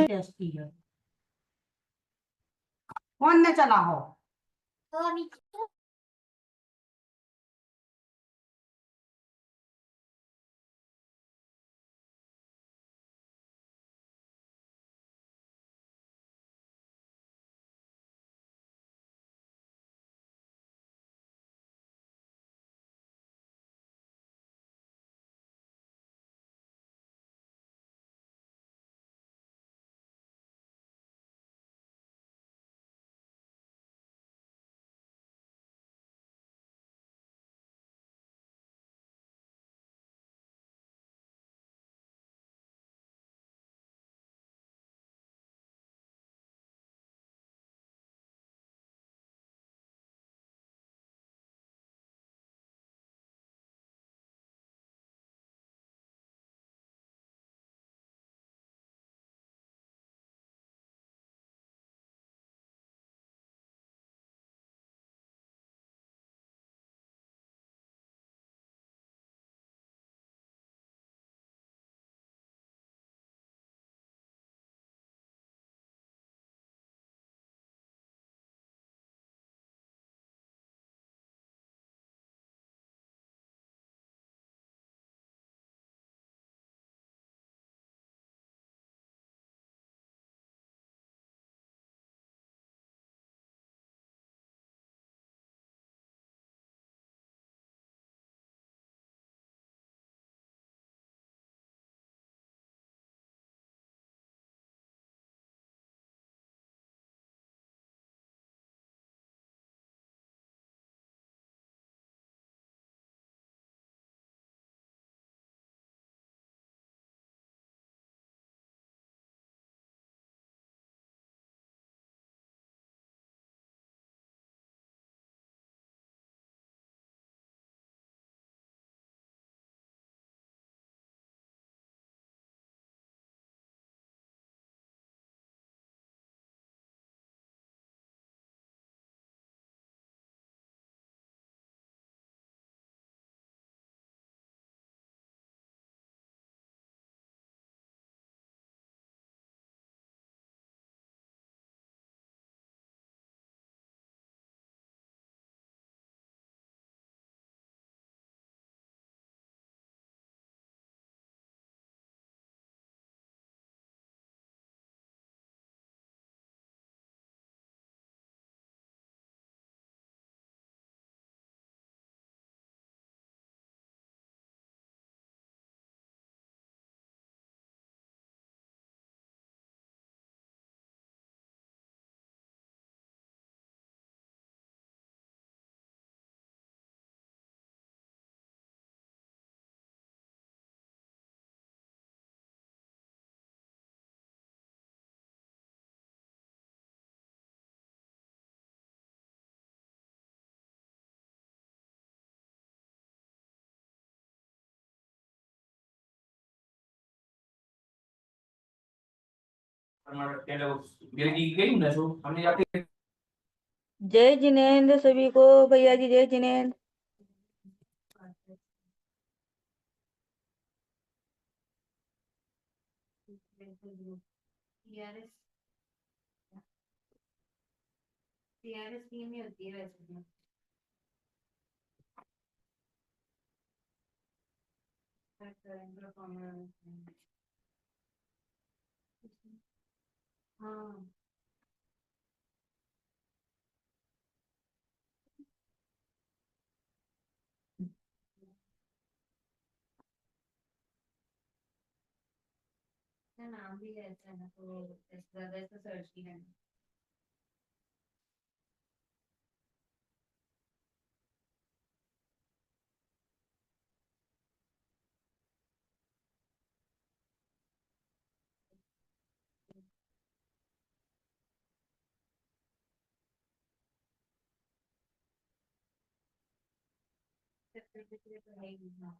Tasty है। कौन ने चला हो? जय जिनेंद्र सभी को। भैया जी जय जिनेंद्र। टीआरएस टीम ही होती है वैसे तो। हाँ। नाम भी ऐसा है ना, तो ज्यादा इसका सर्च नहीं करना। पिछले तो है ही ना।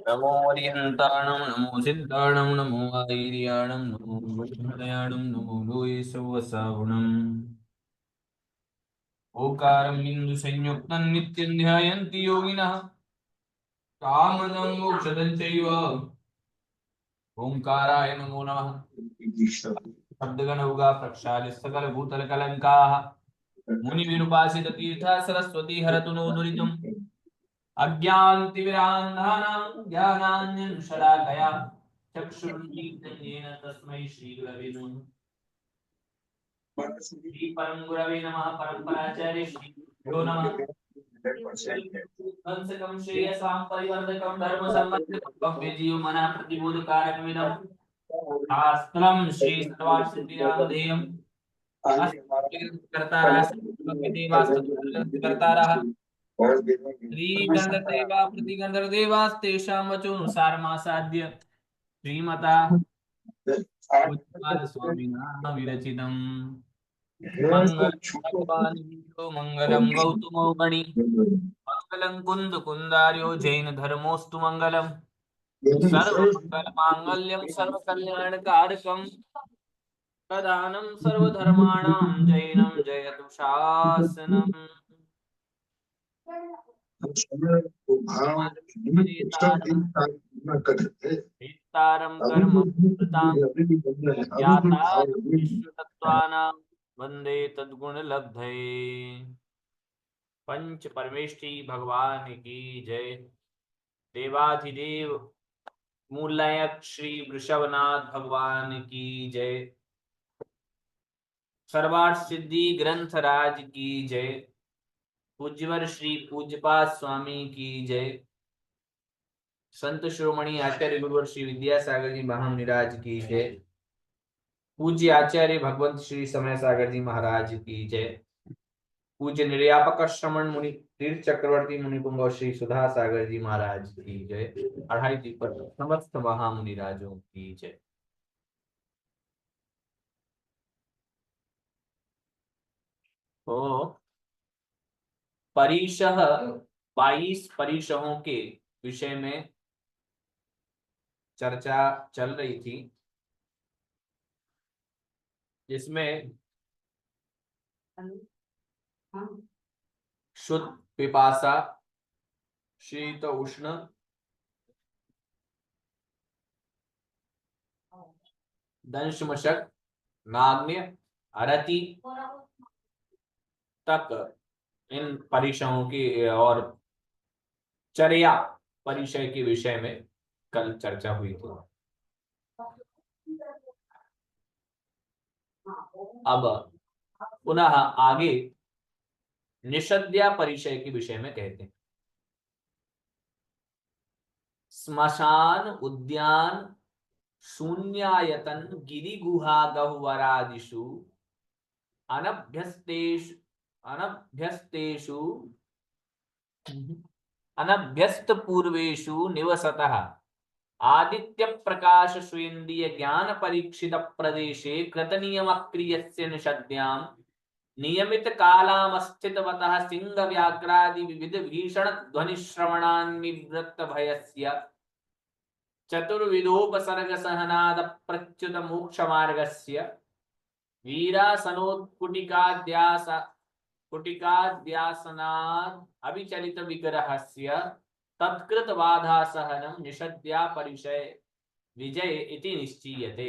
नमो हरिहन्ताणं नमो सिद्धाणं नमो आयर्याणं नमो वैष्णयाणं नमो लोये सवसागुणम् ओकारं बिन्दुसंयुक्तं नित्यं ध्यायन्ति योगिनः कामदं मोक्षदं चैव ओंकाराय नमो नमः शब्दगण उगा प्रक्षाल्य सकल भूतल कलंकाः मुनिविरूपासित तीर्था सरस्वती हरतु नो दुरितम् अज्ञानतिमिरान्धानां ज्ञानाञ्जनशलाकया चक्षुरुन्मीलितं तस्मै श्रीगुरवे नमः श्रीपरं गुरवे नमः परम्पराचार्य श्रीगुरो नमः वंशकं श्रेयसां परिवर्धकं धर्मसम्बन्धकं भव्यजीवमना प्रतिबोधकारकमिदं शास्त्रं श्रीसत्वाश्रुतिनामधेयं कर्तारः श्रीगन्धर्देवा प्रतिगन्धर्देवास्तेषां वचोऽनुसारमासाद्य श्रीमता स्वामिना विरचितम् मंगलम मंगलम गौतमो मणि मंगलम कुंद कुंदार्यो जैन धर्मोस्तु मंगलम सर्वमंगल मांगल्यम सर्वकल्याणकारकम प्रधानम सर्वधर्माणां जैनम जयतु शासनम विस्तारं कर्म कृतां ज्ञातारं विश्वतत्त्वानां वन्दे तद्गुणलब्धये पंच परमेष्टि भगवान की जय। देवाधिदेव मूलनायक श्री वृषभनाथ भगवान की जय। सर्वार्थ सिद्धि ग्रंथराज की जय। पूज्यवर श्री पूज्यपाद स्वामी की जय। संत शिरोमणि आचार्य गुरुवर श्री विद्यासागर जी महामुनिराज की जय। पूज्य आचार्य भगवंत श्री समय सागर जी महाराज की जय। पूज्य निर्यापक श्रमण मुनि तीर्थ चक्रवर्ती मुनि पुंगव श्री सुधा सागर जी महाराज की जय। अढ़ाई जी पर समस्त महामुनिराजों की जय। तो परिशः 22 परिशहों के विषय में चर्चा चल रही थी, जिसमें शुद्ध पिपासा, शीत उष्ण, दंश मशक, नाग्य, अरति तक इन परिशहों की और चर्या परिचय के विषय में कल चर्चा हुई थी। अब पुनः आगे निषद्या परिचय के विषय में कहते हैं। श्मशान उद्यान शून्यायतन गिरि गुहा गह्वरादिषु अनभ्यस्तेषु अनभ्यस्तेषु अनभ्यस्त पूर्वेषु निवसतः आदित्य प्रकाश स्वेन्द्रिय ज्ञान परीक्षित प्रदेशे कृत नियम क्रियस्य निषद्यां नियमित कालामस्थितवतः सिंह व्याघ्रादि विविध भीषण ध्वनि श्रवणान्निवृत्त भयस्य चतुर्विधोपसर्ग सहनाद प्रच्युत मोक्ष मार्गस्य वीरासनोत्कुटिकाद्यास कुटिकाद्यासनात् अविचलित विग्रहस्य तत्कृत बाधा सहनम निषद्या परिचय विजय इति निश्चीयते।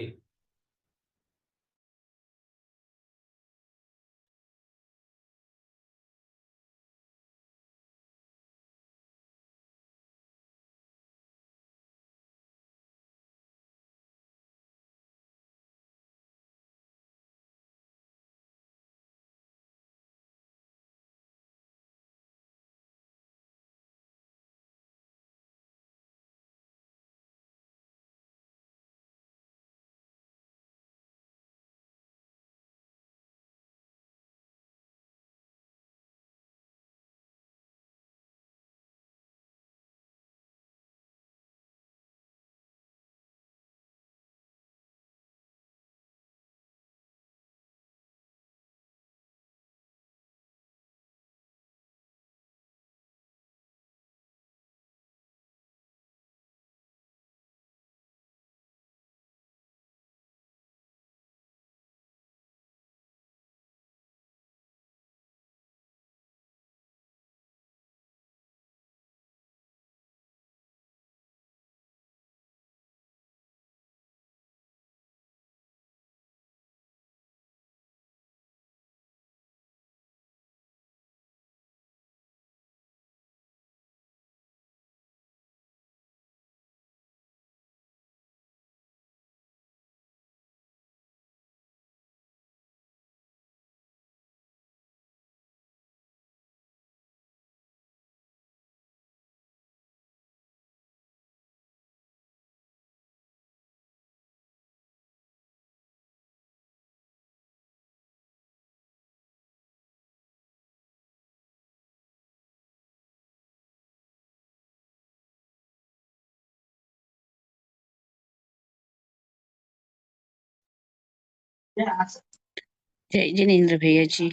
जय जिनेन्द्र भैया जी।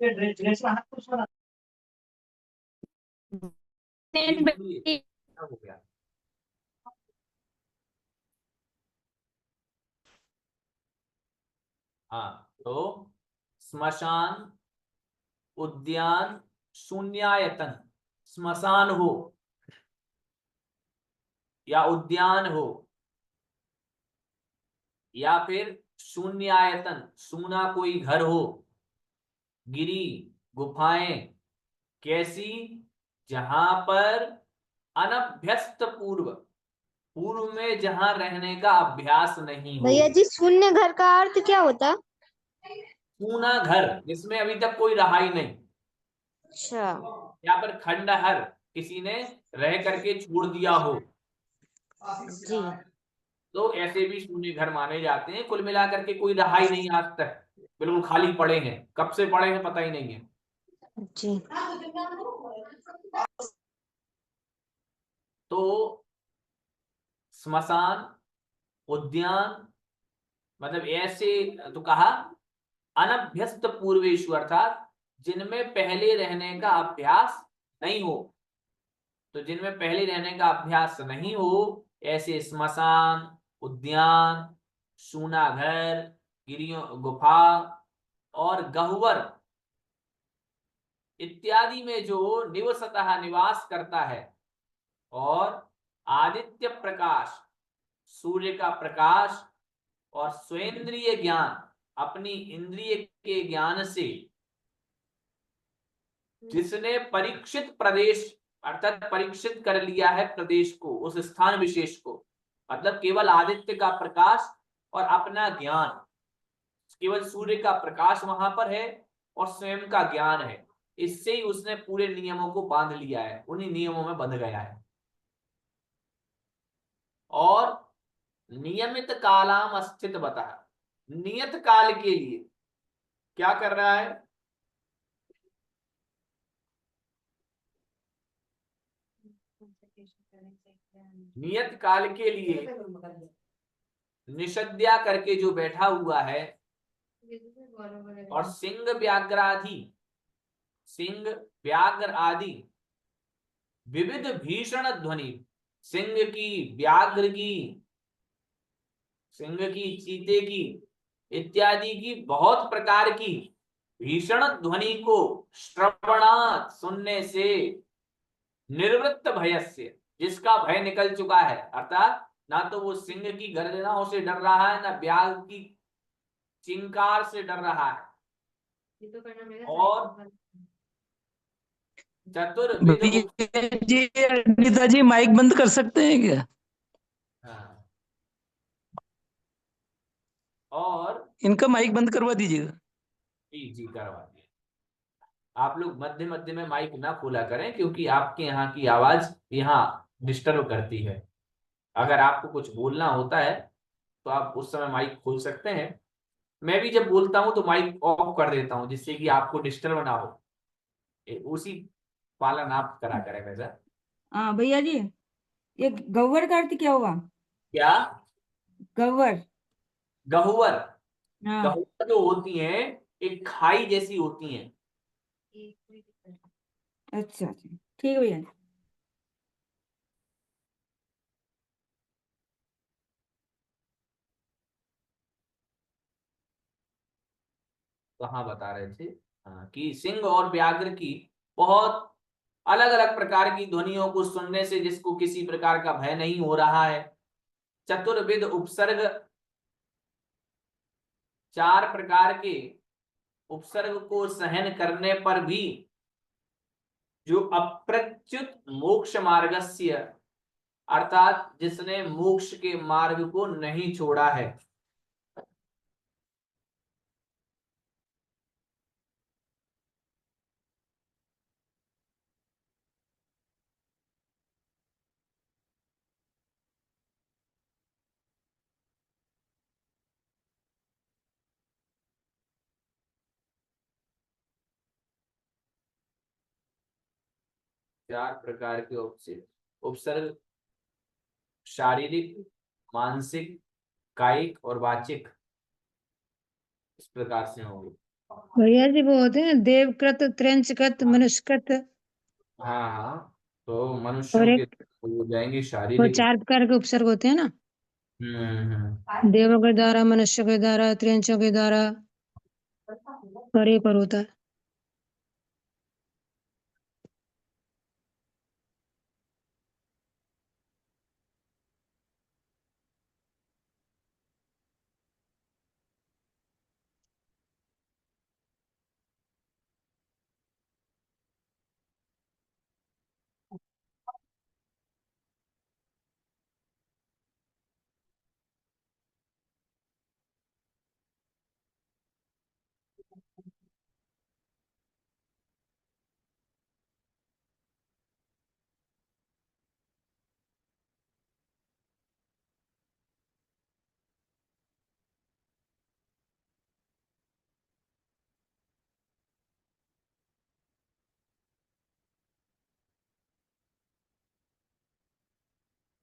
क्या हो गया? हाँ, तो स्मशान, उद्यान, शून्यायतन। स्मशान हो या उद्यान हो या फिर शून्यायतन, सूना कोई घर हो, गिरी, गुफाएं, कैसी? जहां पर अनभ्यस्त पूर्व, पूर्व में जहां रहने का अभ्यास नहीं हो। भैया जी शून्य घर का अर्थ क्या होता? सूना घर जिसमें अभी तक कोई रहा ही नहीं, अच्छा या फिर खंडहर, किसी ने रह करके छोड़ दिया हो, जी। तो ऐसे भी शून्य घर माने जाते हैं। कुल मिलाकर के कोई रहा ही नहीं आज तक, बिल्कुल खाली पड़े हैं, कब से पड़े हैं पता ही नहीं है। जी तो स्मशान, उद्यान, मतलब ऐसे, तो कहा अनभ्यस्त पूर्वेशु, अर्थात जिनमें पहले रहने का अभ्यास नहीं हो। तो जिनमें पहले रहने का अभ्यास नहीं हो, ऐसे स्मशान, उद्यान, सूना घर, गिरियों, गुफा और गह्वर इत्यादि में जो निवसतः निवास करता है, और आदित्य प्रकाश, सूर्य का प्रकाश, और स्वेंद्रिय ज्ञान, अपनी इंद्रिय के ज्ञान से जिसने परीक्षित प्रदेश, अर्थात परीक्षित कर लिया है प्रदेश को, उस स्थान विशेष को, मतलब केवल आदित्य का प्रकाश और अपना ज्ञान, केवल सूर्य का प्रकाश वहां पर है और स्वयं का ज्ञान है, इससे ही उसने पूरे नियमों को बांध लिया है, उन्हीं नियमों में बंध गया है। और नियमित कालाम अस्थित बता, नियत काल के लिए क्या कर रहा है? नियत काल के लिए निषद्या करके जो बैठा हुआ है, और सिंह व्याघ्रादि, सिंह व्याघ्र आदि विविध भीषण ध्वनि, सिंह की, व्याघ्र की, सिंह की, चीते की इत्यादि की बहुत प्रकार की भीषण ध्वनि को श्रवणात्, सुनने से, निर्वृत्त भयस्य, जिसका भय निकल चुका है, अर्थात ना तो वो सिंह की गर्जनाओं से डर रहा है, ना व्याघ्र की चिंकार से डर रहा है, ये तो करना मेरा और साइकिल चतुर्विध भैया जी, अनीता जी माइक बंद कर सकते हैं क्या? हाँ, और इनका माइक बंद करवा दीजिएगा। जी जी करवा दिए। आप लोग मध्य मध्य में माइक ना खोला करें, क्योंकि आपके यहाँ की आवाज यहाँ डिस्टर्ब करती है। अगर आपको कुछ बोलना होता है तो आप उस समय माइक खोल सकते हैं। मैं भी जब बोलता हूँ तो माइक ऑफ कर देता हूँ, जिससे कि आपको डिस्टर्ब ना हो। उसी पालन आप करा करें वैसा। हाँ भैया जी, ये गव्वर का अर्थ क्या हुआ? क्या? गव्वर। गहुवर, हाँ। गहुवर जो होती हैं एक खाई जैसी होती हैं। अच्छा अच्छा, ठीक है भैया। कहाँ बता रहे थे? हाँ, कि सिंह और व्याघ्र की बहुत अलग अलग प्रकार की ध्वनियों को सुनने से जिसको किसी प्रकार का भय नहीं हो रहा है। चतुर्विध उपसर्ग, चार प्रकार के उपसर्ग को सहन करने पर भी जो अप्रच्युत मोक्ष मार्गस्य, अर्थात जिसने मोक्ष के मार्ग को नहीं छोड़ा है। चार प्रकार के उपसर्ग, शारीरिक, मानसिक, कायिक और वाचिक। इस प्रकार से होंगे। भैया जी वो होते हैं देवकृत, त्र्यंचकृत, मनुष्यकृत, हाँ हाँ, तो और मनुष्यों के एक हो जाएंगे वो शारीरिक। 4 प्रकार के उपसर्ग होते हैं ना, देवों के द्वारा, मनुष्य के द्वारा, त्रियंचों के द्वारा, और एक और होता है।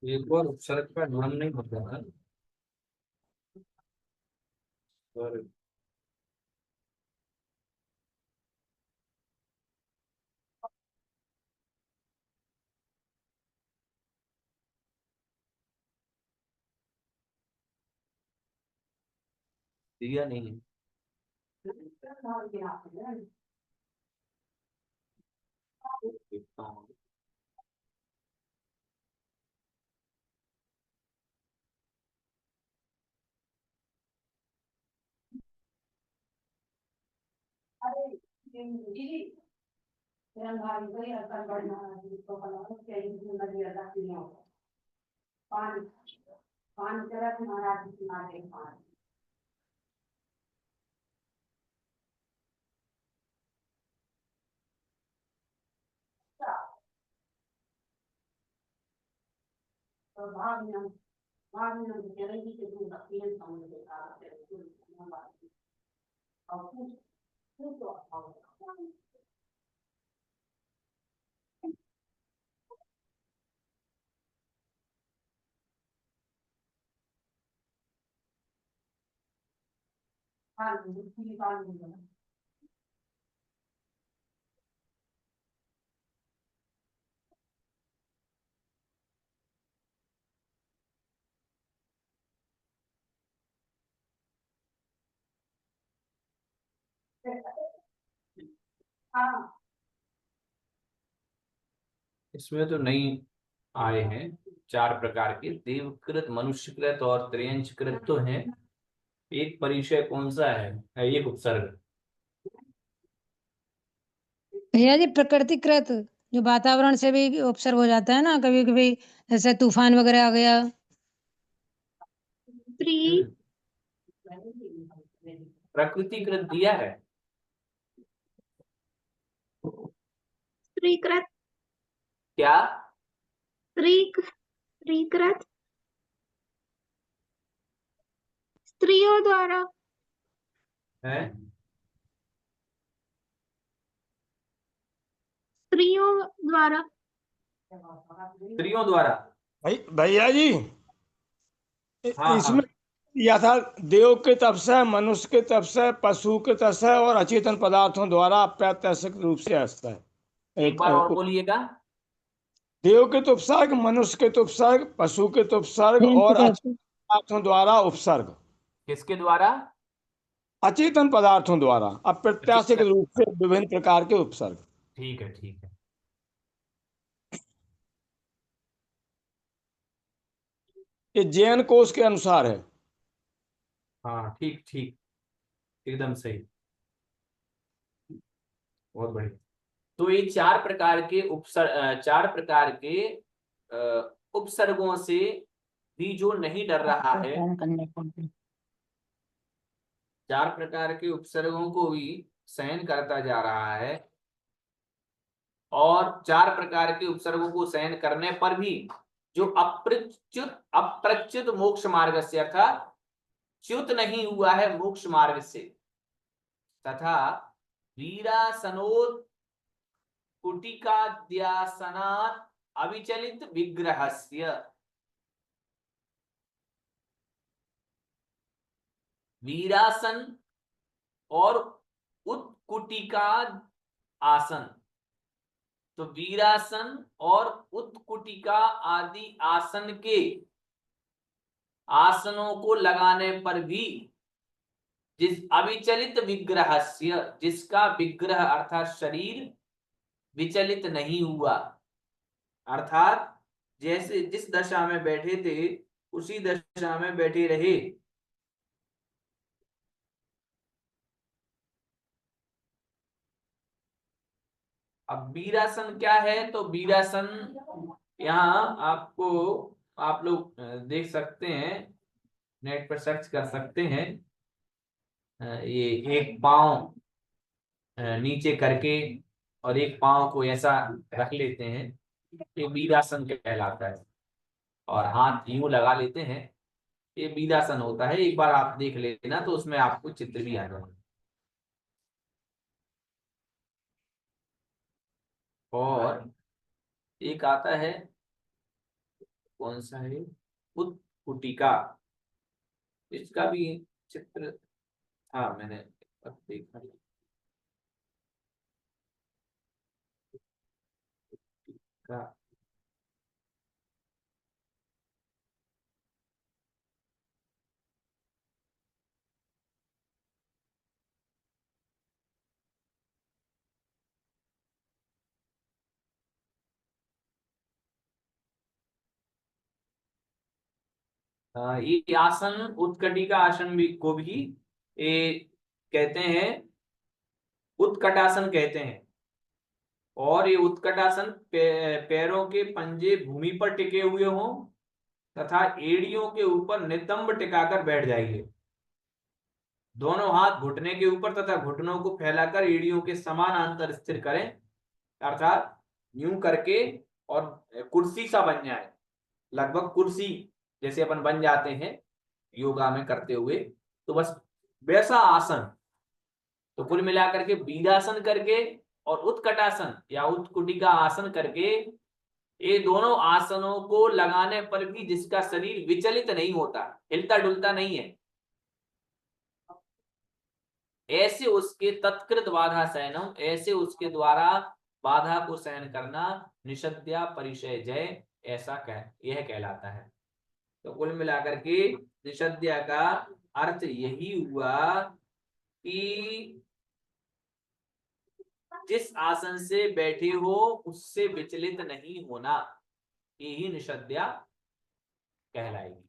एक और उपसर्ग का नाम नहीं होता है, और दिया नहीं है। देखता हूँ। इसमें तो नहीं आए हैं। 4 प्रकार के देवकृत, मनुष्यकृत और त्र्यंचकृत तो हैं। एक परिचय कौन सा है एक उपसर्ग। भैया जी प्रकृतिकृत, जो वातावरण से भी उपसर्ग हो जाता है ना कभी कभी, जैसे तूफान वगैरह आ गया। स्त्री, प्रकृतिकृत दिया है। स्त्रीकृत, क्या स्त्रीकृत, स्त्रियों द्वारा, है? स्त्रियों द्वारा, स्त्रियों द्वारा। भैया जी, हाँ हाँ, इसमें यह था देव के तप से, मनुष्य के तप से, पशु के तप से और अचेतन पदार्थों द्वारा अप्रत्याशित रूप से हंसता है। एक बार और बोलिएगा। देव के तो उपसर्ग, मनुष्य के तो उपसर्ग, पशु के तो उपसर्ग और अचेतन त्रियंचकृत, पदार्थों द्वारा उपसर्ग। किसके द्वारा? अचेतन पदार्थों द्वारा अप्रत्याशित अचेतन। रूप से विभिन्न प्रकार के उपसर्ग। ठीक है ठीक है। ये जैन कोश के अनुसार है। हाँ ठीक ठीक, एकदम सही, बहुत बढ़िया। तो ये 4 प्रकार के 4 प्रकार के उपसर्गों से भी जो नहीं डर रहा है, 4 प्रकार के उपसर्गों को भी सहन करता जा रहा है, और 4 प्रकार के उपसर्गों को सहन करने पर भी जो अप्रच्युत मोक्ष मार्ग से, अर्थात च्युत नहीं हुआ है मोक्ष मार्ग से, तथा वीरासनोत कुटिकाद्यासनात् अविचलित विग्रहस्य, वीरासन और उत्कुटिका आसन। तो वीरासन और उत्कुटिका आदि आसन के आसनों को लगाने पर भी जिस अविचलित विग्रहस्य, जिसका विग्रह अर्थात शरीर विचलित नहीं हुआ, अर्थात जैसे जिस दशा में बैठे थे उसी दशा में बैठे रहे। अब वीरासन क्या है? तो वीरासन यहाँ आपको, आप लोग देख सकते हैं, नेट पर सर्च कर सकते हैं। ये एक पांव नीचे करके और एक पांव को ऐसा रख लेते हैं, ये वीरासन कहलाता है। और हाथ यूं लगा लेते हैं, ये वीरासन होता है। एक बार आप देख लेना तो उसमें आपको चित्र भी आ जाएगा। और एक आता है, कौन सा है, उत्कुटिका, इसका भी चित्र, हाँ मैंने देखा। का ये आसन उत्कटिका आसन भी को भी ये कहते हैं, उत्कटासन कहते हैं। और ये उत्कटासन पैरों के पंजे भूमि पर टिके हुए हों तथा एड़ियों के ऊपर नितंब टिकाकर बैठ जाइए। दोनों हाथ घुटने के ऊपर तथा घुटनों को फैलाकर एड़ियों के समानांतर स्थिर करें, अर्थात यूं करके, और कुर्सी सा बन जाए, लगभग कुर्सी जैसे अपन बन जाते हैं योगा में करते हुए, तो बस वैसा आसन। तो कुल मिलाकर के वीरासन करके और उत्कटासन या उत्कुटिका आसन करके, ये दोनों आसनों को लगाने पर भी जिसका शरीर विचलित नहीं होता, हिलता डुलता नहीं है, ऐसे उसके तत्कृत बाधा सहनम, ऐसे उसके द्वारा बाधा को सहन करना निषद्या परिचय जय, ऐसा यह कहलाता है। तो कुल मिलाकर के निषद्या का अर्थ यही हुआ कि जिस आसन से बैठे हो उससे विचलित नहीं होना, यही निषद्या कहलाएगी।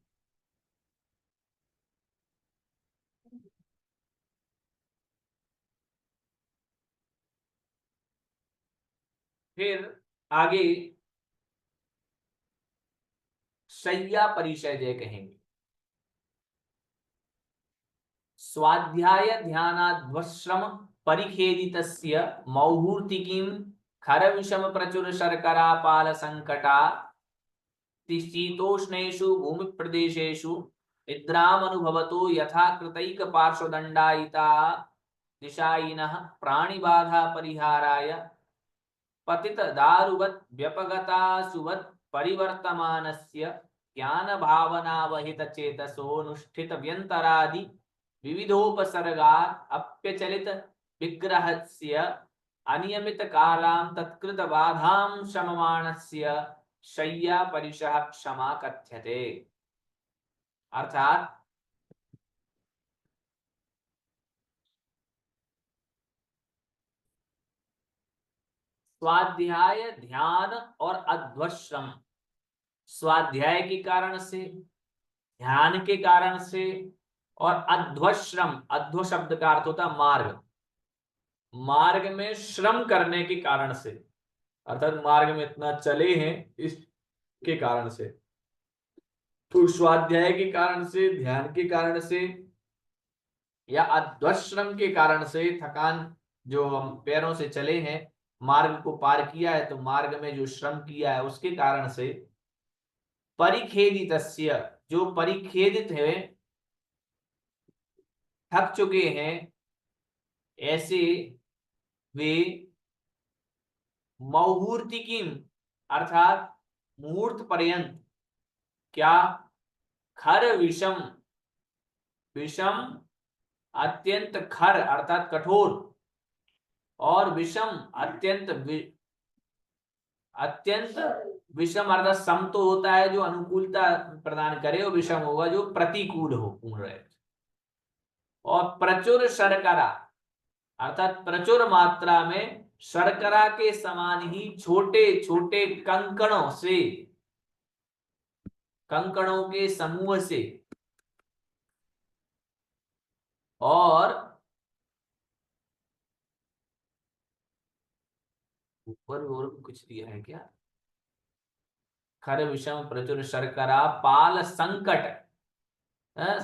फिर आगे शय्या परिचय जय कहेंगे। स्वाध्याय ध्यानाध्वश्रम परिखेदितस्य मौहूर्तिकीं खरविषम प्रचुर शर्करापाल संकटा शीतोष्णेषु भूमि प्रदेशेषु निद्रामनुभवतो यथा कृतैक पार्श्वदंडायिता दिशायिनः प्राणिबाधा परिहाराय पतित दारुवत् व्यपगता सुवत् परिवर्तमानस्य ज्ञान भावना वहित चेतसोनुष्ठित व्यंतरादि विविधोपसर्गात् अप्यचलित विग्रहस्य अनियमित कालां तत्कृत बाधां शममानस्य शय्या परिशः क्षमा कथ्यते। अर्थात स्वाध्याय ध्यान और अध्वश्रम, स्वाध्याय के कारण से, ध्यान के कारण से, और अध्वश्रम, अध्व शब्द का अर्थ होता मार्ग, मार्ग में श्रम करने के कारण से, अर्थात मार्ग में इतना चले हैं इसके कारण से। तो स्वाध्याय के कारण से, ध्यान के कारण से, या अध्वश्रम के कारण से, थकान जो हम पैरों से चले हैं, मार्ग को पार किया है, तो मार्ग में जो श्रम किया है उसके कारण से, परिखेदितस्य, जो परिखेदित है, थक चुके हैं, ऐसे वे मौहूर्तिकीम अर्थात मुहूर्त पर्यंत, क्या, खर विषम, विषम अत्यंत खर अर्थात कठोर, और विषम अत्यंत विषम अर्थात सम तो होता है जो अनुकूलता प्रदान करे, और विषम होगा जो प्रतिकूल हो पूर्ण रहे। और प्रचुर शर्करा अर्थात प्रचुर मात्रा में शर्करा के समान ही छोटे छोटे कंकणों से, कंकणों के समूह से, और ऊपर और कुछ दिया है क्या? खर विषम प्रचुर शर्करा पाल संकट,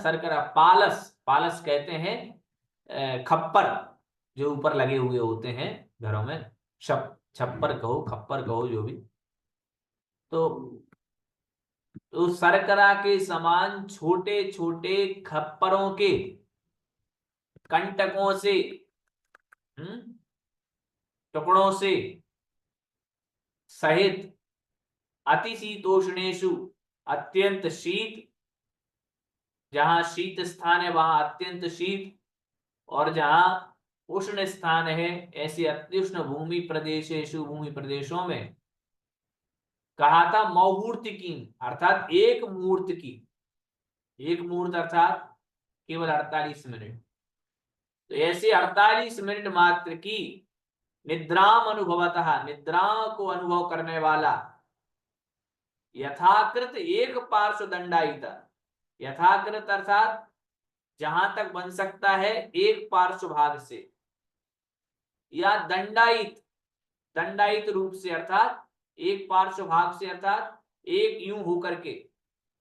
शर्करा पालस, पालस कहते हैं खप्पर जो ऊपर लगे हुए होते हैं घरों में, छप्पर कहो खप्पर कहो जो भी, तो शर्करा के समान छोटे छोटे खप्परों के कंटकों से, टुकड़ों से सहित अतिशीतोष्णेषु अत्यंत शीत, जहां शीत स्थान है वहां अत्यंत शीत, और जहां उष्ण स्थान है ऐसे अत्युष्ण भूमि प्रदेशेषु, भूमि प्रदेशों में कहा था मौहूर्त की अर्थात एक मुहूर्त की, एक मुहूर्त अर्थात केवल 48 मिनट, तो ऐसे 48 मिनट मात्र की निद्राम अनुभवतः, निद्रा को अनुभव करने वाला, यथाकृत एक पार्श्व दंडायित, यथाकृत अर्थात जहां तक बन सकता है एक पार्श्व भाग से, या दंडायित, दंडायित रूप से अर्थात एक पार्श्व भाग से अर्थात एक यूं होकर के,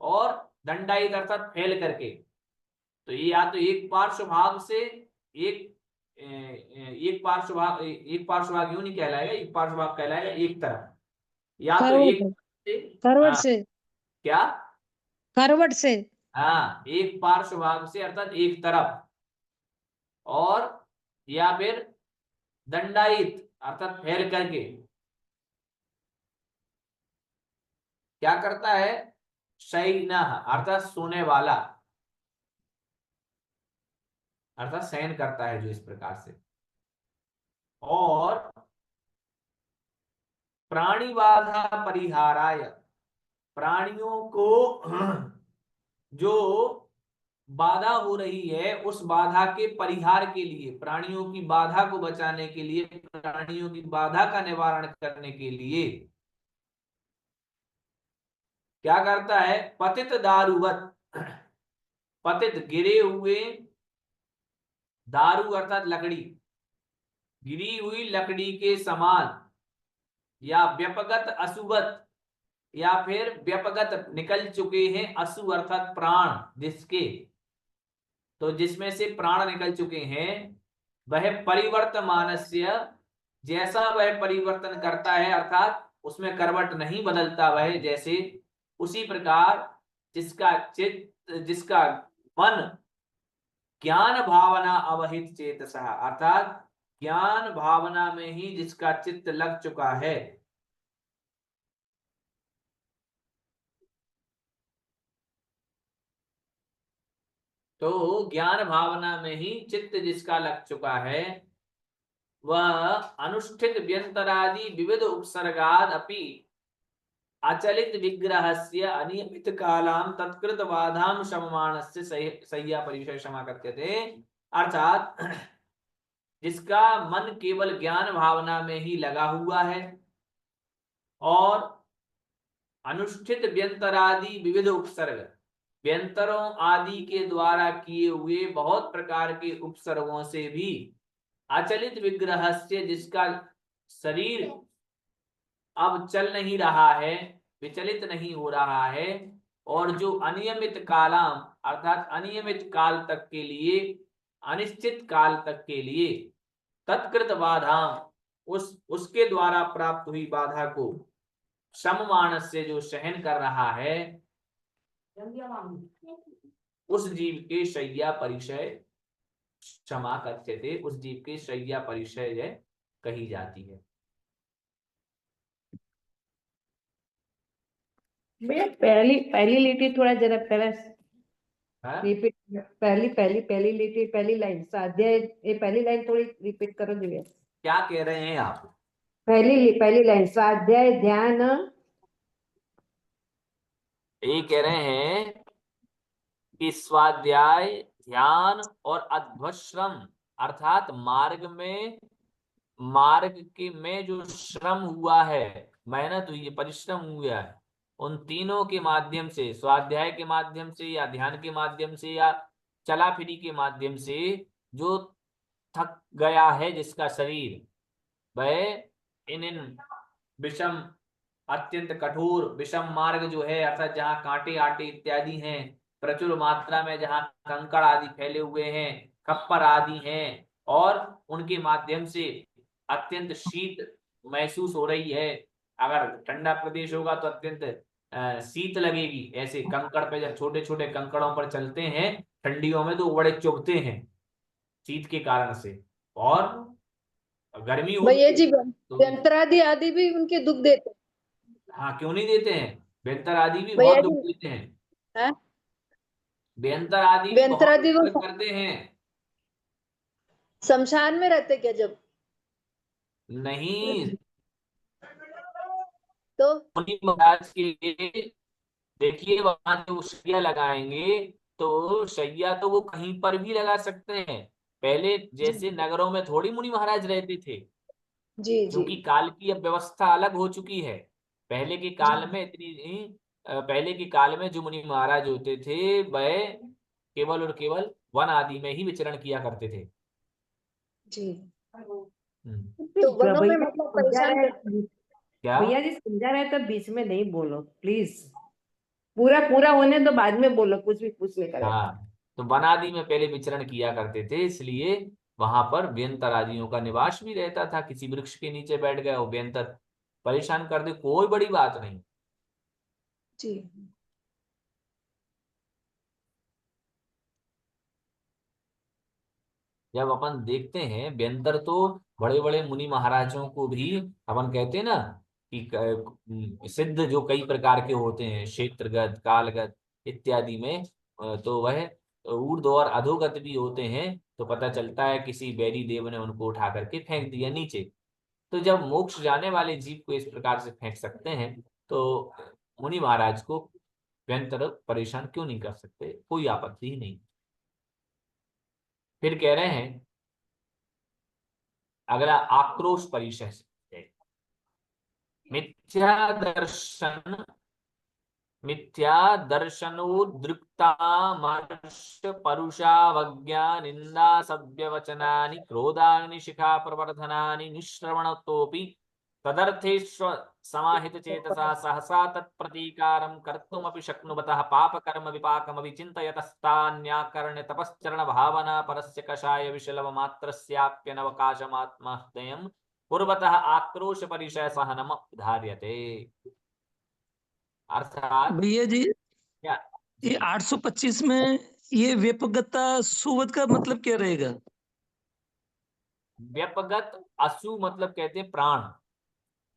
और दंडायित अर्थात फैल करके, तो ये या तो एक पार्श्व भाग से एक पार्श्व भाग यूं नहीं कहलाएगा, एक पार्श्व भाग कहलाएगा एक तरफ, या तो एक करवट से, क्या करवट से, हाँ एक पार्श्व भाग से अर्थात एक तरफ, और या फिर दंडायित अर्थात फैल करके क्या करता है, शयनः अर्थात सोने वाला, अर्थात शयन करता है जो इस प्रकार से, और प्राणी बाधा परिहाराय, प्राणियों को जो बाधा हो रही है उस बाधा के परिहार के लिए, प्राणियों की बाधा को बचाने के लिए, प्राणियों की बाधा का निवारण करने के लिए क्या करता है, पतित दारुवत, पतित गिरे हुए, दारू अर्थात लकड़ी, गिरी हुई लकड़ी के समान, या व्यपगत अशुभत, या फिर व्यपगत निकल चुके हैं, असु अर्थात प्राण जिसके, तो जिसमें से प्राण निकल चुके हैं, वह परिवर्तमानस्य, जैसा वह परिवर्तन करता है अर्थात उसमें करवट नहीं बदलता वह जैसे, उसी प्रकार जिसका चित्त, जिसका मन ज्ञान भावना अवहित चेतसः अर्थात ज्ञान भावना में ही जिसका चित्त लग चुका है, तो ज्ञान भावना में ही चित्त जिसका लग चुका है, वह अनुष्ठित व्यंतरादि विविध उपसर्गाद अपि अचलित विग्रहस्य अनियमित कालाम तत्कृत बाधाम शममानस्य सह्या परिविषय क्षमा कथ्यते, अर्थात जिसका मन केवल ज्ञान भावना में ही लगा हुआ है, और अनुष्ठित व्यंतरादि विविध उपसर्ग, व्यंतरों आदि के द्वारा किए हुए बहुत प्रकार के उपसर्गों से भी अचलित विग्रह से, जिसका शरीर अब चल नहीं रहा है, विचलित नहीं हो रहा है, और जो अनियमित कालाम अर्थात अनियमित काल तक के लिए, अनिश्चित काल तक के लिए, तत्कृत बाधा उसके द्वारा प्राप्त हुई बाधा को सममानस से जो सहन कर रहा है, उस जीव के शय्या परिचय क्षमा कथ्यते, उस जीव के शय्या परिचय कही जाती है। भैया पहली पहली लिटी थोड़ा जरा पहले हाँ? रिपीट पहली पहली पहली लिखी पहली लाइन स्वाध्याय ये पहली लाइन थोड़ी रिपीट करो दिव्या क्या कह रहे हैं आप? पहली लाइन स्वाध्याय ध्यान ये कह रहे हैं कि स्वाध्याय ध्यान और अध्वश्रम अर्थात मार्ग के में जो श्रम हुआ है, मेहनत हुई है, परिश्रम हुआ है, उन तीनों के माध्यम से, स्वाध्याय के माध्यम से या ध्यान के माध्यम से या चला फिरी के माध्यम से जो थक गया है जिसका शरीर, वह इन विषम अत्यंत कठोर विषम मार्ग जो है, अर्थात जहाँ कांटे आटे इत्यादि हैं, प्रचुर मात्रा में जहाँ कंकड़ आदि फैले हुए हैं, खप्पर आदि हैं, और उनके माध्यम से अत्यंत शीत महसूस हो रही है। अगर ठंडा प्रदेश होगा तो अत्यंत शीत लगेगी। ऐसे कंकड़ पे जब छोटे छोटे कंकड़ों पर चलते हैं ठंडियों में तो बड़े चुभते हैं शीत के कारण से, और गर्मी भैया होती जी तो व्यंतरादि आदि भी उनके दुख देते हैं। हाँ, क्यों नहीं देते हैं? बेहतर आदि भी भैया बहुत दुख जी देते हैं। हैं? बेहतर आदि भी बहुत व्यंतरादि वो दुख करते हैं। शमशान में रहते क्या जब? नहीं, तो मुनि महाराज के लिए देखिए, वहां जो शैया लगाएंगे तो शैया तो वो कहीं पर भी लगा सकते हैं। पहले जैसे नगरों में थोड़ी मुनि महाराज रहते थे, जी जी क्योंकि काल की अब व्यवस्था अलग हो चुकी है। पहले के काल में पहले के काल में जो मुनि महाराज होते थे वह केवल और केवल वन आदि में ही विचरण किया करते थे। जी हम्म। तो वनों में भैया मतलब समझा परेशान रहे करते क्या? भैया जी समझा रहे तो बीच में नहीं बोलो प्लीज, पूरा पूरा होने तो बाद में बोलो, कुछ भी पूछने का रहता है। हाँ, तो वन आदि में पहले विचरण किया करते थे, इसलिए वहां पर व्यंतर आदियों का निवास भी रहता था। किसी वृक्ष के नीचे बैठ गए, वो व्यंतर परेशान कर दे, कोई बड़ी बात नहीं। जी जब अपन देखते हैं व्यंतर तो बड़े बड़े मुनि महाराजों को भी अपन कहते हैं ना कि सिद्ध जो कई प्रकार के होते हैं, क्षेत्रगत कालगत इत्यादि में, तो वह ऊर्ध्व और अधोगत भी होते हैं। तो पता चलता है किसी बैरी देव ने उनको उठा करके फेंक दिया नीचे। तो जब मोक्ष जाने वाले जीव को इस प्रकार से फेंक सकते हैं, तो मुनि महाराज को व्यंतर परेशान क्यों नहीं कर सकते? कोई आपत्ति ही नहीं। फिर कह रहे हैं अगला आक्रोश परिशय से, मिथ्या दर्शनोद्रिक्तामर्ष परुषावज्ञा निंदा सभ्य वचनानि क्रोधाग्निशिखा प्रवर्धनानि निश्रवणतोपि तदर्थेष्व समाहित चेतसा सहसा तत्प्रतीकारं कर्तुमपि शक्नुवतः पापकर्म विपाकमपि चिन्तयतस्तान्याकर्ण्य तपश्चरण भावना परस्य कषाय विशलव मात्रस्याप्यनवकाशमात्महृदयं कुर्वतः आक्रोश परिशय सहनम धार्यते। अर्थात भैया जी क्या? ये 825 में ये व्यपगता सुवत का मतलब क्या रहेगा? व्यपगत असु मतलब कहते हैं प्राण।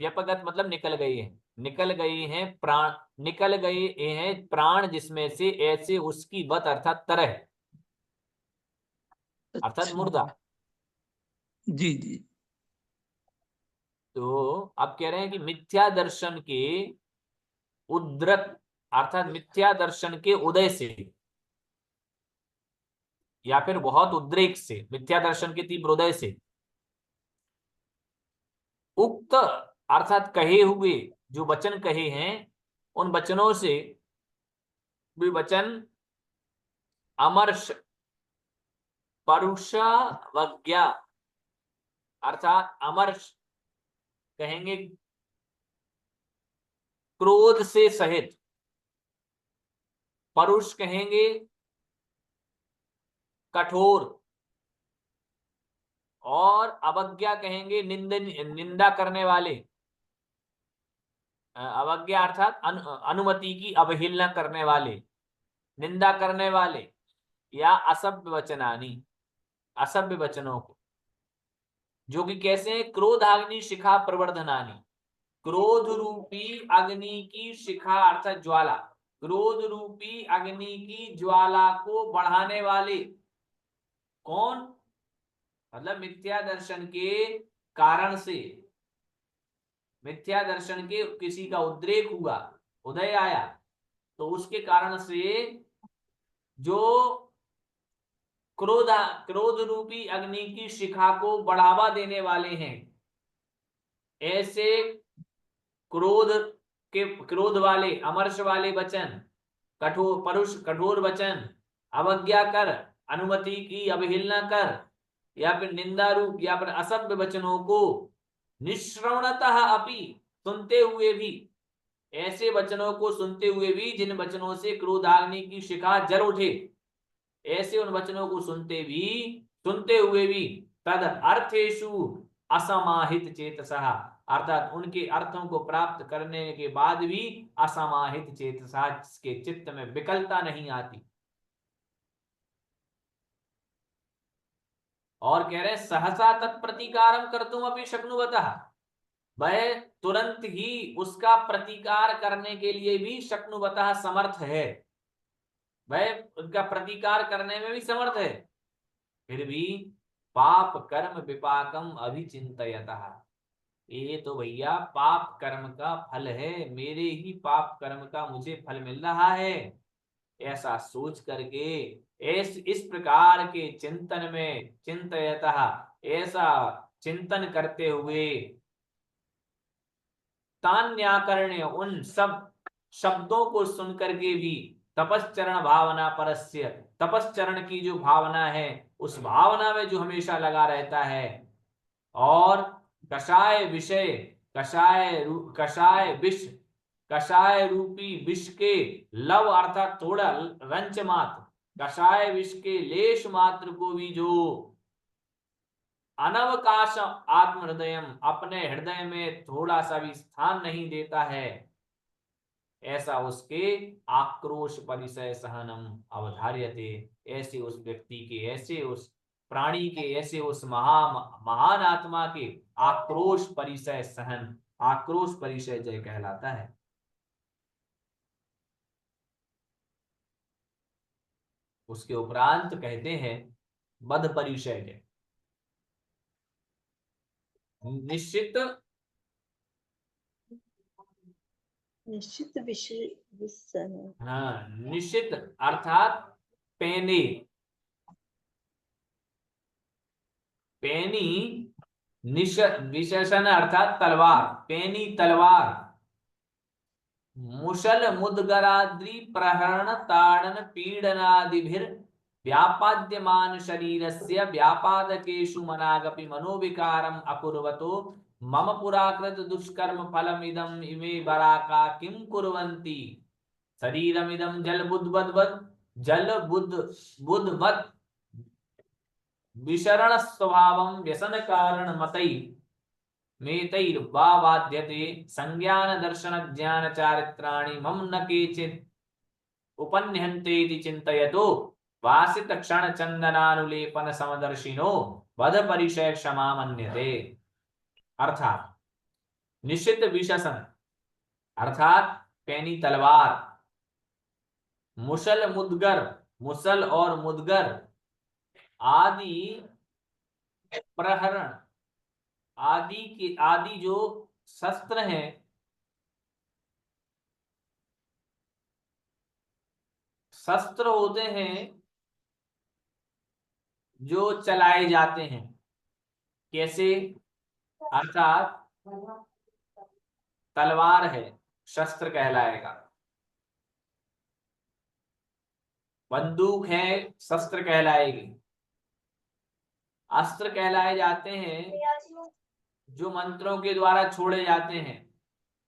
व्यपगत मतलब निकल गए हैं, निकल गए हैं प्राण, निकल गए हैं प्राण जिसमें से, ऐसे उसकी वत अर्थात तरह, अर्थात अच्छा मुर्दा। जी जी तो अब कह रहे हैं कि मिथ्या दर्शन के उद्रत अर्थात मिथ्या दर्शन के उदय से या फिर बहुत उद्रेक से, मिथ्या दर्शन के तीव्र उदय से उक्त अर्थात कहे हुए जो वचन कहे हैं, उन वचनों से भी वचन अमर्ष परुषावज्ञा अर्थात अमर्ष कहेंगे क्रोध से सहित, परुष कहेंगे कठोर, और अवज्ञा कहेंगे निंदा करने वाले। अवज्ञा अर्थात अनुमति की अवहेलना करने वाले, निंदा करने वाले, या असभ्य वचनानी, असभ्य वचनों को, जो कि कैसे हैं? क्रोधाग्नि शिखा प्रवर्धनानी, क्रोध रूपी अग्नि की शिखा अर्थात ज्वाला, क्रोध रूपी अग्नि की ज्वाला को बढ़ाने वाले। कौन? मतलब मिथ्या दर्शन के कारण से, मिथ्या दर्शन के किसी का उद्रेक हुआ, उदय आया, तो उसके कारण से जो क्रोध रूपी अग्नि की शिखा को बढ़ावा देने वाले हैं, ऐसे क्रोध वाले, अमर्ष वाले वचन, कठोर वचन, अवज्ञा कर, अनुमति की अवहेलना कर, या फिर निंदा रूप या फिर असभ्य वचनों को निश्रवणतः अपि, सुनते हुए भी, ऐसे वचनों को सुनते हुए भी जिन वचनों से क्रोधाग्नि की शिखा जल उठे, ऐसे उन वचनों को सुनते हुए भी तद अर्थेषु असमाहित चेतसः, अर्थात उनके अर्थों को प्राप्त करने के बाद भी असमाहित चेतसः, के चित्त में विकलता नहीं आती। और कह रहे सहसा तत्प्रतिकारम कर्तुम अपि शक्नुवतः, वह तुरंत ही उसका प्रतिकार करने के लिए भी शक्नुवतः समर्थ है, वह उनका प्रतिकार करने में भी समर्थ है। फिर भी पाप कर्म विपाकम अभिचिंतयतः, ये तो भैया पाप कर्म का फल है, मेरे ही पाप कर्म का मुझे फल मिल रहा है, ऐसा सोच करके इस प्रकार के चिंतन में चिंतयतः, ऐसा चिंतन करते हुए, तान्याकर्ण्य, उन सब शब्दों को सुन करके भी, तपश्चरण भावना परस्य, तपश्चरण की जो भावना है उस भावना में जो हमेशा लगा रहता है, और कषाय विषय, कषाय रूपी विष के लव, अर्थात थोड़ा रंच मात्र, कषाय विष के लेश मात्र को भी जो अनवकाश आत्म हृदयम, अपने हृदय में थोड़ा सा भी स्थान नहीं देता है, ऐसा उसके आक्रोश परिसय सहनम अवधार्यते, ऐसे उस व्यक्ति के, ऐसे उस प्राणी के, ऐसे उस महान आत्मा के आक्रोश परिसय सहन, आक्रोश परिसय जय कहलाता है। उसके उपरांत कहते हैं बध परिचय जय। निश्चित निश्चित विषय विषय, हाँ, निश्चित अर्थात पैनी, विशेषण अर्थात तलवार, पैनी तलवार, मुशल मुद्गराद्रि प्रहरण ताड़न पीडनादिभिर व्यापाद्यमान शरीरस्य व्यापादकेषु मनागपि मनोविकारम अकुर्वतो मम पुराकृत दुष्कर्म फलमिदं इमे बराका किं कुर्वन्ति, शरीरमिदं जलबुद्वत् विशरण स्वभावं व्यसन कारण मतै मेतैर्वा बाध्यते संज्ञान दर्शन ज्ञान चारित्राणि मम न केचित् उपन्यन्ते इति चिन्तयतो वासित क्षण चंदनानुलेपन समदर्शिनो वध परिचय क्षमा मन्यते। अर्थात निश्चित विशेषण अर्थात पैनी तलवार, मुशल मुद्गर, मुसल और मुद्गर आदि प्रहरण आदि जो शस्त्र हैं, शस्त्र होते हैं जो चलाए जाते हैं। कैसे? अर्थात तलवार है, शस्त्र कहलाएगा, बंदूक है, शस्त्र कहलाएगी, अस्त्र कहलाए जाते हैं जो मंत्रों के द्वारा छोड़े जाते हैं,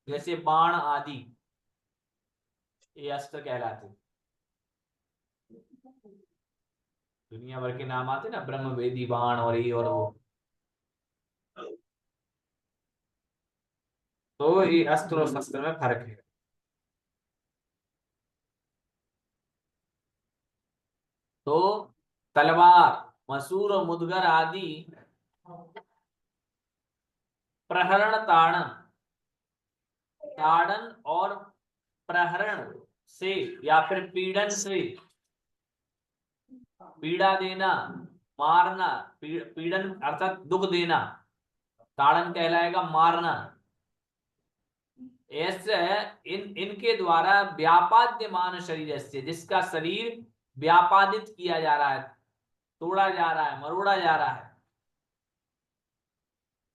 जैसे बाण आदि, ये अस्त्र कहलाते। दुनिया भर के नाम आते ना, ब्रह्मवेदी बाण और ये और वो, तो ये अस्त्र और शस्त्र में फर्क है। तो तलवार, मसूर और मुदगर आदि प्रहरण ताड़न और प्रहरण से या फिर पीड़न से, पीड़ा देना, मारना, पीड़न अर्थात दुख देना, ताड़न कहलाएगा मारना। ऐसे इनके द्वारा व्यापाद्यमान शरीर से, जिसका शरीर व्यापादित किया जा रहा है, तोड़ा जा रहा है, मरोड़ा जा रहा है,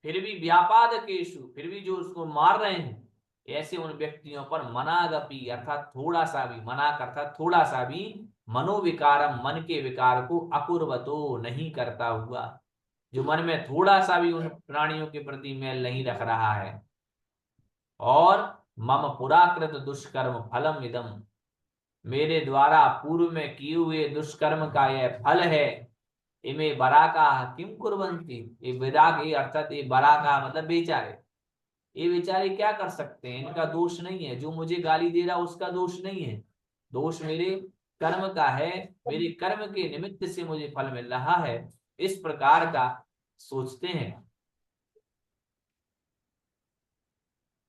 फिर भी व्यापाद केशु, फिर भी जो उसको मार रहे हैं, ऐसे उन व्यक्तियों पर मनागपि अर्थात थोड़ा सा भी, मनाक अर्थात थोड़ा सा भी, मनोविकारम मन के विकार को अकुर्वतो नहीं करता हुआ, जो मन में थोड़ा सा भी उन प्राणियों के प्रति मेल नहीं रख रहा है। और मम पुराकृत दुष्कर्म फलम इदम, मेरे द्वारा पूर्व में किए हुए दुष्कर्म का यह फल है। इमे बराका किम कुर्वन्ति, ये विराग अर्थात ये बराका मतलब बेचारे, ये बेचारे क्या कर सकते हैं, इनका दोष नहीं है, जो मुझे गाली दे रहा उसका दोष नहीं है, दोष मेरे कर्म का है, मेरे कर्म के निमित्त से मुझे फल मिल रहा है, इस प्रकार का सोचते हैं।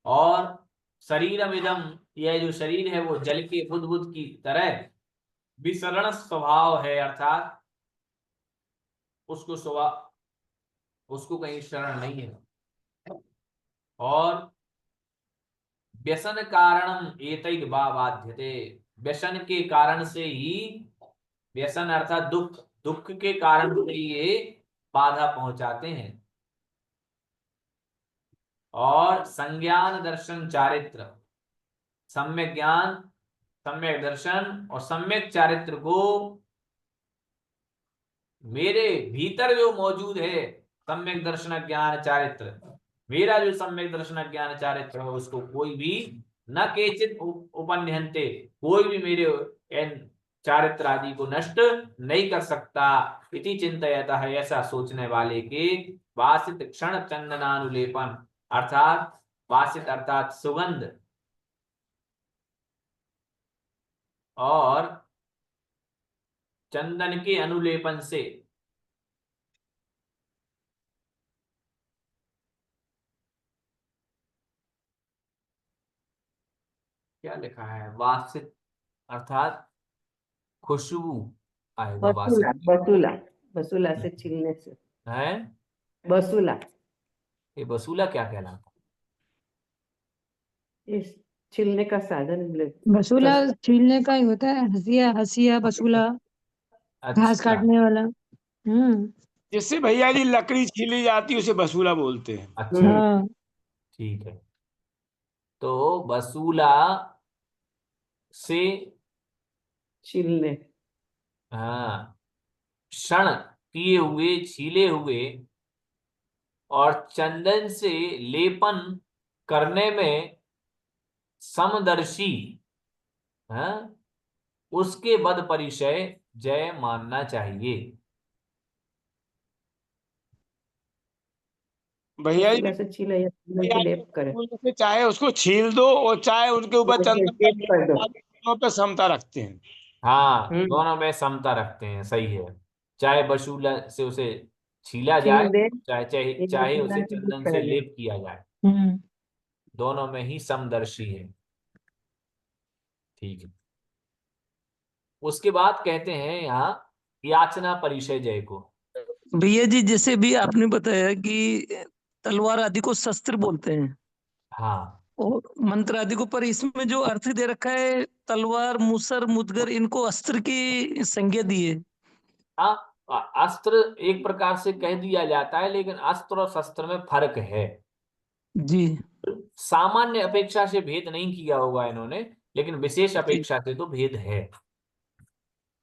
और शरीरम इदम, यह जो शरीर है वो जल के बुदबुद की तरह विसरण स्वभाव है, अर्थात उसको कहीं शरण नहीं है। और व्यसन कारणम एतैक बाध्यते, व्यसन के कारण से ही, व्यसन अर्थात दुख, दुख के कारण से ये बाधा पहुंचाते हैं। और संज्ञान दर्शन चारित्र, सम्यक ज्ञान, सम्यक दर्शन और सम्यक चारित्र को मेरे भीतर जो मौजूद है, सम्यक दर्शन ज्ञान चारित्र, मेरा जो सम्यक दर्शन ज्ञान चारित्र है, उसको कोई भी न केचित उपन्यन्ते, कोई भी मेरे चारित्र आदि को नष्ट नहीं कर सकता। इति चिंतयतः है, ऐसा सोचने वाले के वासित क्षण चंदनानुलेपन, अर्थात वासित अर्थात सुगंध, और चंदन के अनुलेपन से, क्या लिखा है, वासित अर्थात खुशबू आएगा, बसूला, वासित बसूला, बसूला से छीलने से, है। बसूला, ये बसूला क्या कहलाता इस छीलने का साधन बसूला छीलने का ही होता है, हसिया हसिया बसूला, है? घास अच्छा काटने वाला। जिससे भैया जी लकड़ी छीली जाती है उसे बसूला बोलते हैं। अच्छा, हाँ, ठीक है। तो बसूला से, छीलने, हाँ, क्षण किए हुए, छीले हुए और चंदन से लेपन करने में समदर्शी, हाँ, उसके बद परिचय जय मानना चाहिए। भैया बसूला जी से छीला या चंदन से लेप करे, चाहे उसको छील दो और चाहे उनके ऊपर चंदन का लेप कर दो। दोनों पे समता रखते हैं। हाँ, दोनों में समता रखते हैं, सही है। चाहे बसूला से उसे छीला जाए, छील दे, चाहे चाहे एक चाहे बसूला उसे से लेप चंदन से कर दे। लेप किया जाए, दोनों में ही समदर्शी है। ठीक है। उसके बाद कहते हैं यहाँ याचना परिचय जय को। भैया जी जैसे भी आपने बताया कि तलवार आदि को शस्त्र बोलते हैं हाँ, और मंत्र आदि को, पर इसमें जो अर्थ दे रखा है तलवार, मुसर, मुदगर, इनको अस्त्र की संज्ञा दी है। हाँ, अस्त्र एक प्रकार से कह दिया जाता है, लेकिन अस्त्र और शस्त्र में फर्क है। जी सामान्य अपेक्षा से भेद नहीं किया होगा इन्होंने, लेकिन विशेष जी अपेक्षा से तो भेद है।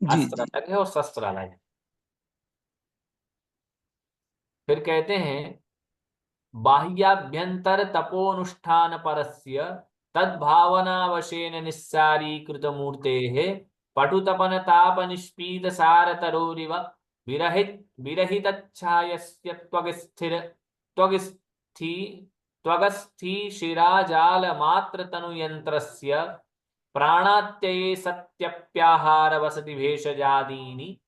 जी अस्त्र जी। अलग है और शस्त्र अलग है। फिर कहते हैं बाह्याभ्यंतर तपोनुष्ठान परस्य तद्भावनावशेन निस्सारीकृत मूर्तेः पटुतपन ताप निष्पीत सारतरोरिव विरहितच्छायस्य त्वगस्थि शिराजाल मात्र तनुयंत्रस्य प्राणात्यये सत्यप्याहार वसति भेषजादीनि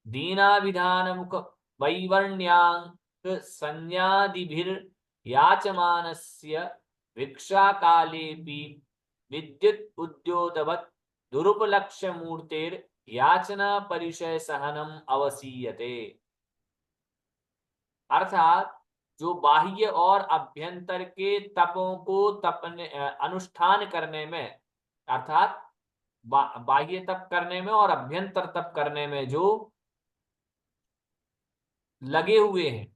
दीनाविधान मुख वैवर्ण्याङ्क संज्ञादिभिर्याचमानस्य भिक्षाकालेऽपि विद्युत् उद्योतवत् दुरुपलक्ष्य मूर्तेर याचना परिचय सहनम अवसीयते। अर्थात जो बाह्य और अभ्यंतर के तपों को तपने अनुष्ठान करने में, अर्थात बाह्य तप करने में और अभ्यंतर तप करने में जो लगे हुए हैं,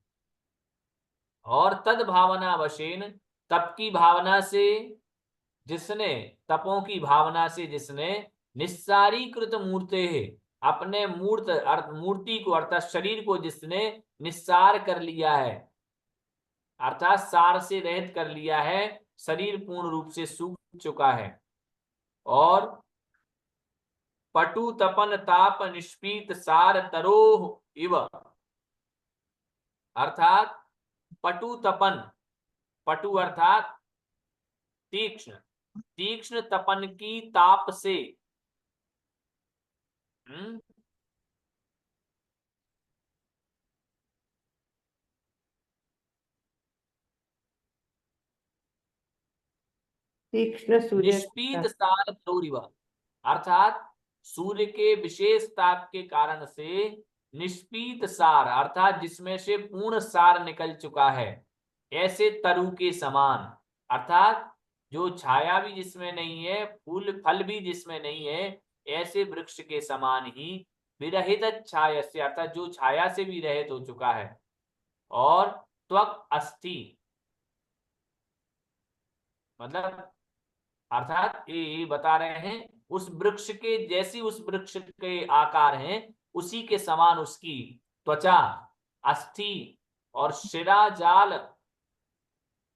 और तद भावना वशेन, तप की भावना से जिसने, तपों की भावना से जिसने, निस्सारीकृत मूर्ते है, अपने मूर्ति को अर्थात शरीर को जिसने निस्सार कर लिया है, अर्थात सार से रहित कर लिया है, शरीर पूर्ण रूप से सूख चुका है, और पटु तपन ताप निष्पीत सार तरोह इव, अर्थात पटु तपन, पटु अर्थात तीक्ष्ण, तीक्ष्ण तपन की ताप से, तीक्ष्ण सूर्य निष्पीत सार तरोरिव, अर्थात सूर्य के विशेष ताप के कारण से निष्पीत सार, अर्थात जिसमें से पूर्ण सार निकल चुका है, ऐसे तरु के समान, अर्थात जो छाया भी जिसमें नहीं है, फूल फल भी जिसमें नहीं है, ऐसे वृक्ष के समान ही विरहित छाया से, अर्थात जो छाया से भी रहित हो चुका है, और त्वक अस्थि, मतलब अर्थात ये बता रहे हैं उस वृक्ष के जैसी, उस वृक्ष के आकार हैं उसी के समान उसकी त्वचा, अस्थि और शिराजाल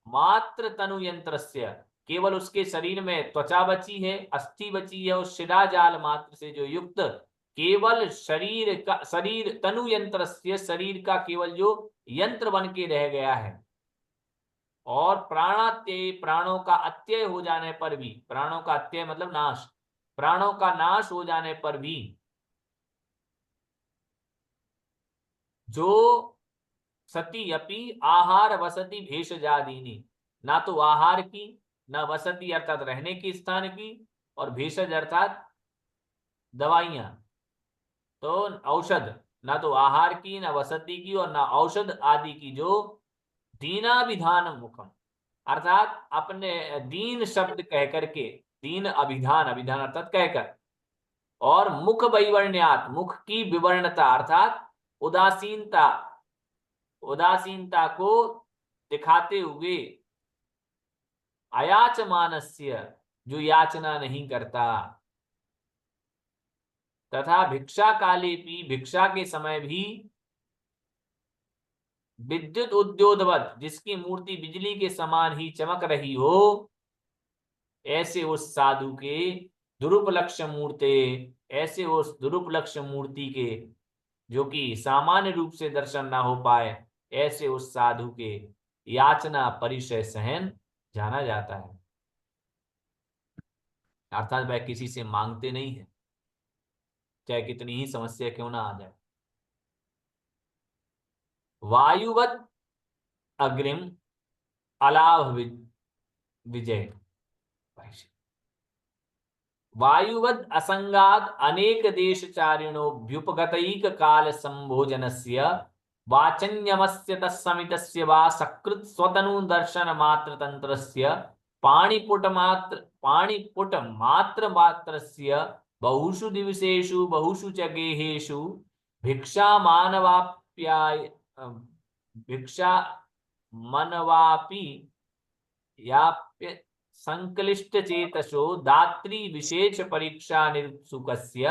मात्र तनु यंत्रस्य, केवल उसके शरीर में त्वचा बची है, अस्थि बची है, और शिराजाल मात्र से जो युक्त केवल शरीर तनु यंत्रस्य, शरीर का केवल जो यंत्र बन के रह गया है, और प्राणात्यय, प्राणों का अत्यय हो जाने पर भी, प्राणों का अत्यय मतलब नाश, प्राणों का नाश हो जाने पर भी जो सती अपि आहार वसति भेषजादीनी, ना तो आहार की, ना वसति अर्थात रहने के स्थान की, और भेषज अर्थात दवाइयां, तो औषध, ना तो आहार की, ना वसति की, और ना औषध आदि की, जो दीनाभिधान मुखम, अर्थात अपने दीन शब्द कहकर के, दीन अभिधान, अभिधान अर्थात कहकर, और मुख वैवर्ण्यात, मुख की विवर्णता अर्थात उदासीनता, उदासीनता को दिखाते हुए, अयाचमानस्य, जो याचना नहीं करता, तथा भिक्षा काले भी, भिक्षा के समय भी, विद्युत उद्योतवत, जिसकी मूर्ति बिजली के समान ही चमक रही हो, ऐसे उस साधु के दुरुपलक्ष्य मूर्ते, ऐसे उस दुरुपलक्ष्य मूर्ति के, जो कि सामान्य रूप से दर्शन ना हो पाए, ऐसे उस साधु के याचना परिचय सहन जाना जाता है, अर्थात वह किसी से मांगते नहीं है, चाहे कितनी ही समस्या क्यों ना आ जाए। वायुवत अग्रिम अलाभ विजय, वायुवद असंगाद अनेक देशचारिणोभ्युपगतैक काल संभोजनस्य वाचन्यमस्य तत्समितस्य वा सकृत स्वतनु दर्शन मात्र तंत्रस्य पाणिपुट मात्र मात्रस्य बहुषु दिवसेषु बहुषु च गेहेषु भिक्षा मनवापि याप्य संक्लिष्ट चेतसो दात्री विशेष परीक्षा निरुत्सुकस्य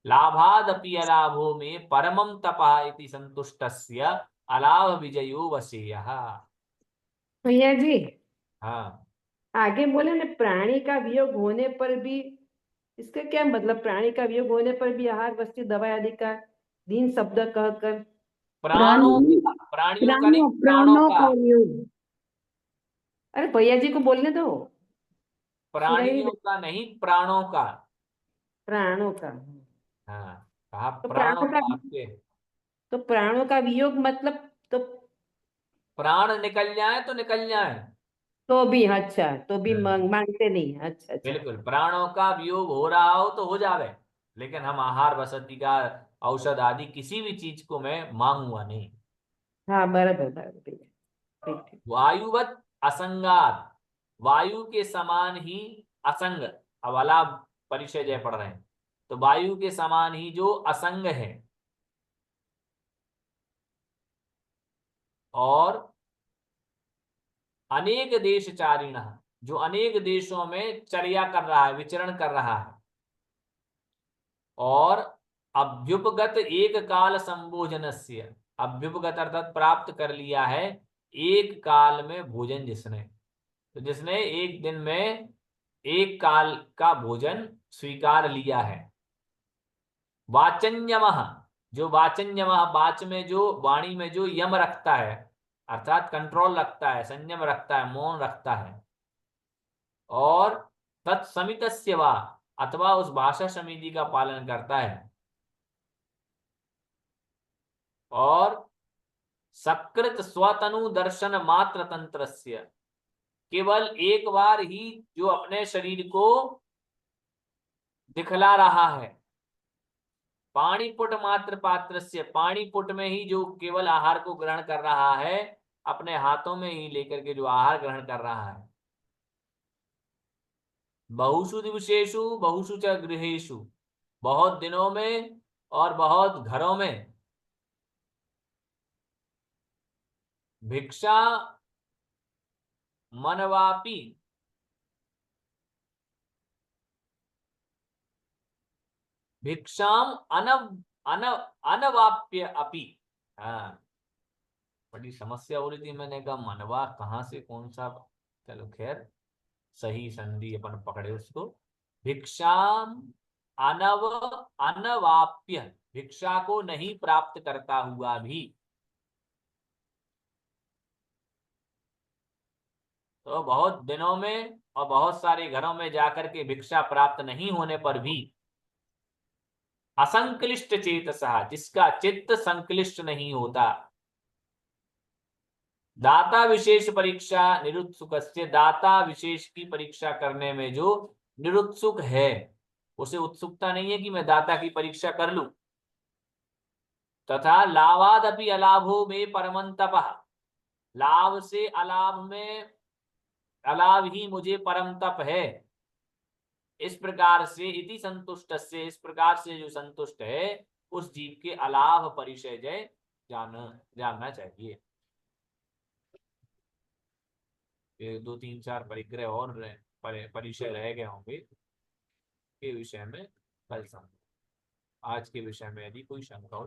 लाभादपि अलाभो में परमं तपः इति संतुष्टस्य अलाभ विजयो वसेयः। भैया जी, हाँ, आगे बोले ना, प्राणी का वियोग होने पर भी, इसका क्या मतलब? प्राणी का वियोग होने पर भी आहार वस्तु दवा आदि का दीन शब्द कहकर, प्राणियों का नहीं, प्राणों का, वियोग। अरे भैया जी को बोलने दो। प्राणियों का नहीं, प्राणों का, प्राणों का। हाँ कहा तो प्राणों प्राणों का, का आपके, तो प्राणों का वियोग मतलब, तो प्राण निकल जाए तो निकल जाए, तो भी अच्छा, तो भी हम्म। मांगते नहीं, अच्छा अच्छा। बिल्कुल, प्राणों का वियोग हो रहा हो तो हो जावे, लेकिन हम आहार वसति का औषध आदि किसी भी चीज को मैं मांगूंगा नहीं। हाँ बराबर बराबर भैया, ठीक ठीक। वायुवत असंगात, वायु के समान ही असंग, अब अलाभ परिचय जय पढ़ रहे हैं, तो वायु के समान ही जो असंग है और अनेक देशचारिण, जो अनेक देशों में चर्या कर रहा है, विचरण कर रहा है, और अभ्युपगत एक काल संभोजनस्य, अभ्युपगत अर्थात प्राप्त कर लिया है एक काल में भोजन जिसने, तो जिसने एक दिन में एक काल का भोजन स्वीकार लिया है। वाचन्यमः, जो वाचन्यमः, वाच में जो, वाणी में जो यम रखता है, अर्थात कंट्रोल रखता है, संयम रखता है, मौन रखता है, और तत्समितस्य वा, अथवा उस भाषा समिति का पालन करता है, और सकृत स्वतनु दर्शन मात्र तंत्रस्य, केवल एक बार ही जो अपने शरीर को दिखला रहा है, पाणिपुट मात्र पात्रस्य, पाणिपुट में ही जो केवल आहार को ग्रहण कर रहा है, अपने हाथों में ही लेकर के जो आहार ग्रहण कर रहा है। बहुषु दिवसेषु बहुषु च गृहेषु, बहुत दिनों में और बहुत घरों में, भिक्षा मनवापि, भिक्षाम अनवाप्य अपि। हाँ, बड़ी समस्या हो रही थी, मैंने कहा मनवा कहाँ से कौन सा, चलो खैर सही संधि अपन पकड़े उसको। भिक्षाम अनवाप्य, भिक्षा को नहीं प्राप्त करता हुआ भी, तो बहुत दिनों में और बहुत सारे घरों में जाकर के भिक्षा प्राप्त नहीं होने पर भी, असंक्लिष्ट चेतसः, जिसका चित्त संक्लिष्ट नहीं होता, दाता विशेष परीक्षा निरुत्सुकस्य, दाता विशेष की परीक्षा करने में जो निरुत्सुक है, उसे उत्सुकता नहीं है कि मैं दाता की परीक्षा कर लूं। तथा लाभादपि अलाभो में परमंतपः, लाभ से अलाभ में, अलाभ ही मुझे परम तप है, इस प्रकार से इति संतुष्ट से, इस प्रकार से जो संतुष्ट है, उस जीव के अलाभ परिचय जय जानना चाहिए। एक दो तीन चार परिग्रह और परिचय रह गए होंगे के विषय में कल समझ। आज के विषय में यदि कोई शंका हो